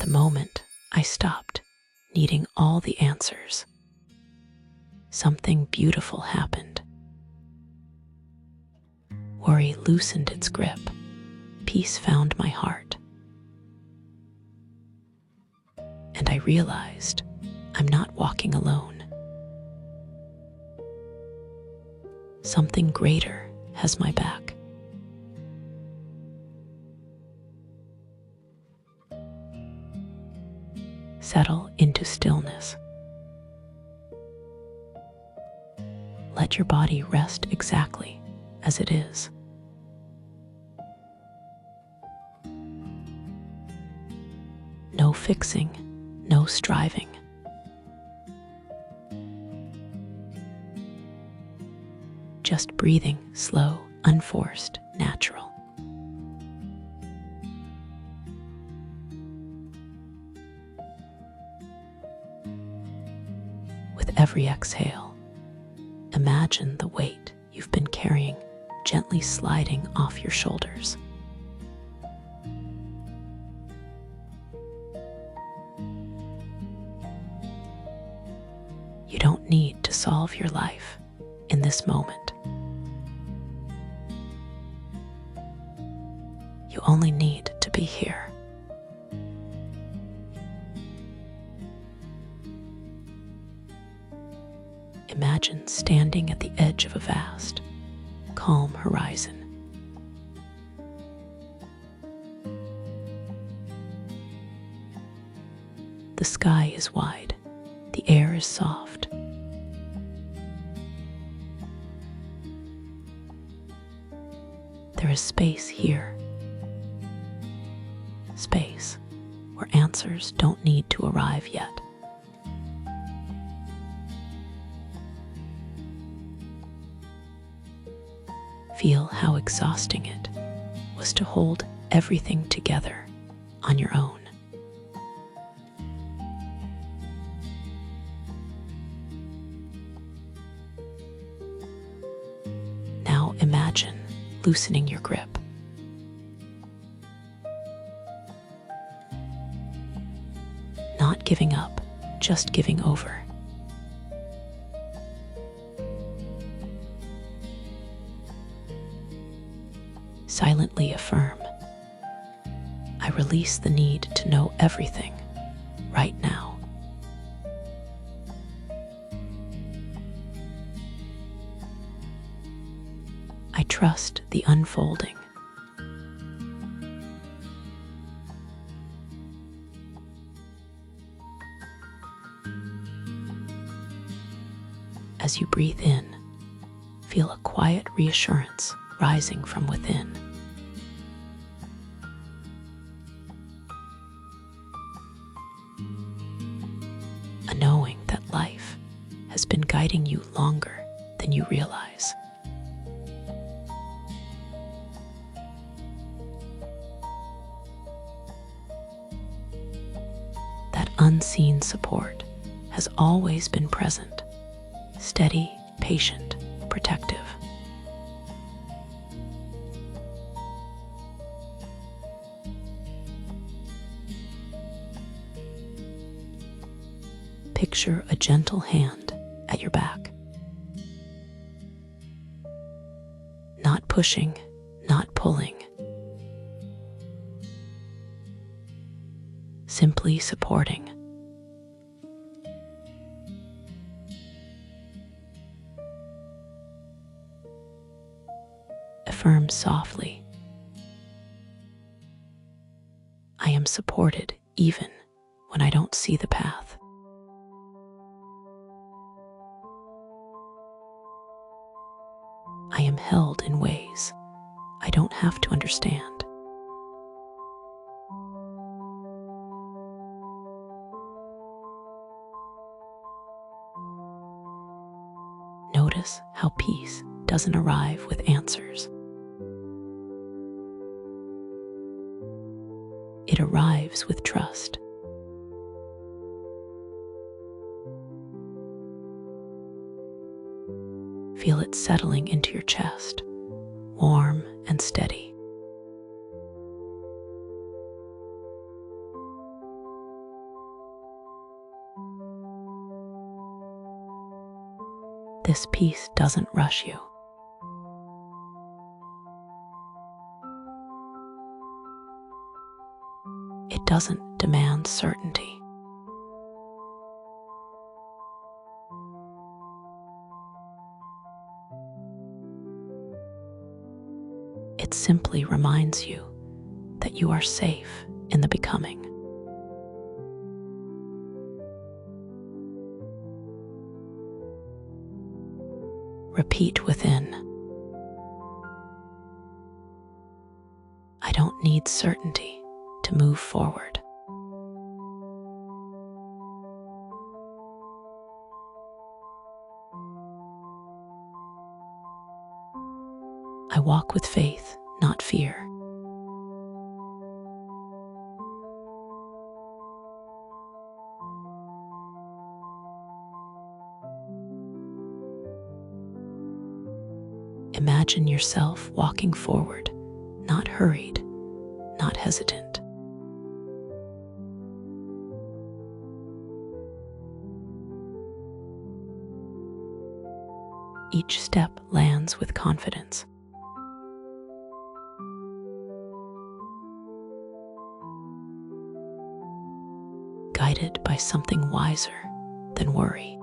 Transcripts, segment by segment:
the moment I stopped needing all the answers, something beautiful happened. Worry loosened its grip. Peace found my heart. And I realized I'm not walking alone. Something greater has my back. Settle into stillness. Let your body rest exactly as it is. No fixing, no striving. Just breathing, slow, unforced, natural. With every exhale, imagine the weight you've been carrying gently sliding off your shoulders. You don't need to solve your life in this moment. You only need to be here. Imagine standing at the edge of a vast, calm horizon. The sky is wide, the air is soft. There is space here. Space where answers don't need to arrive yet. Feel how exhausting it was to hold everything together on your own. Now imagine loosening your grip. Not giving up, just giving over. Silently affirm, I release the need to know everything right now. I trust the unfolding. As you breathe in, feel a quiet reassurance rising from within. A knowing that life has been guiding you longer than you realize. That unseen support has always been present, steady, patient, protective. Picture a gentle hand at your back. Not pushing, not pulling. Simply supporting. Affirm softly, I am supported even when I don't see the path. I am held in ways I don't have to understand. Notice how peace doesn't arrive with answers. It arrives with trust. Feel it settling into your chest, warm and steady. This peace doesn't rush you. It doesn't demand certainty. It simply reminds you that you are safe in the becoming. Repeat within, I don't need certainty to move forward. I walk with faith, not fear. Imagine yourself walking forward, not hurried, not hesitant. Each step lands with confidence. Guided by something wiser than worry.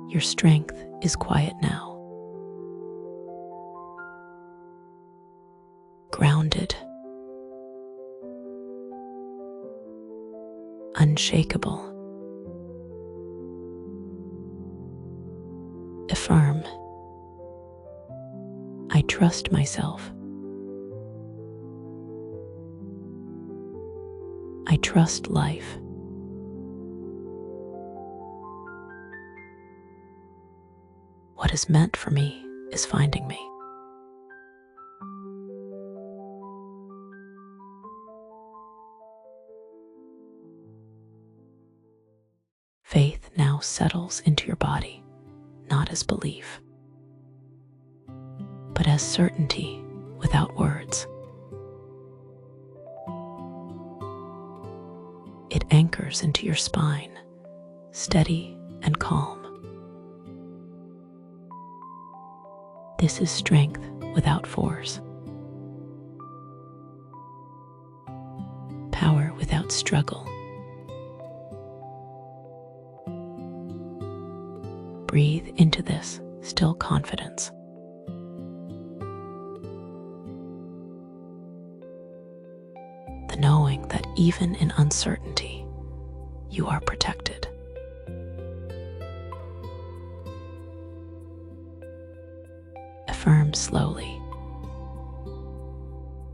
Your strength is quiet now, grounded, unshakable. Affirm, I trust myself. I trust life. What is meant for me is finding me. Faith now settles into your body, not as belief, but as certainty without words. It anchors into your spine, steady and calm. This is strength without force, power without struggle. Breathe into this still confidence. The knowing that even in uncertainty, you are protected. Affirm slowly,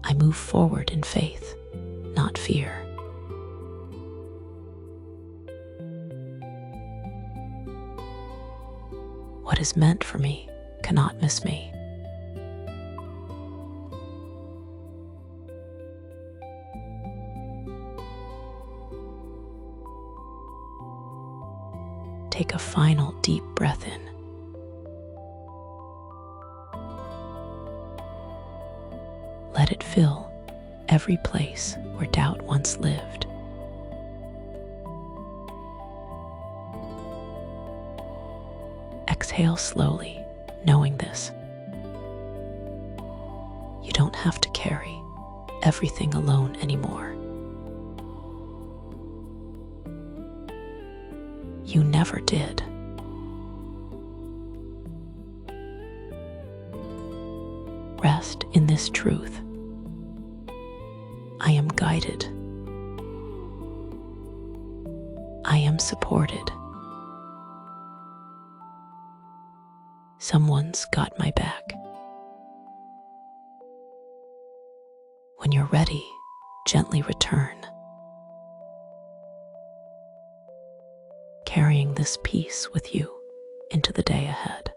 I move forward in faith, not fear. What is meant for me cannot miss me. Take a final deep breath in. Let it fill every place where doubt once lived. Exhale slowly, knowing this. You don't have to carry everything alone anymore. You never did. Rest in this truth. I am guided. I am supported. Someone's got my back. When you're ready, gently return, carrying this peace with you into the day ahead.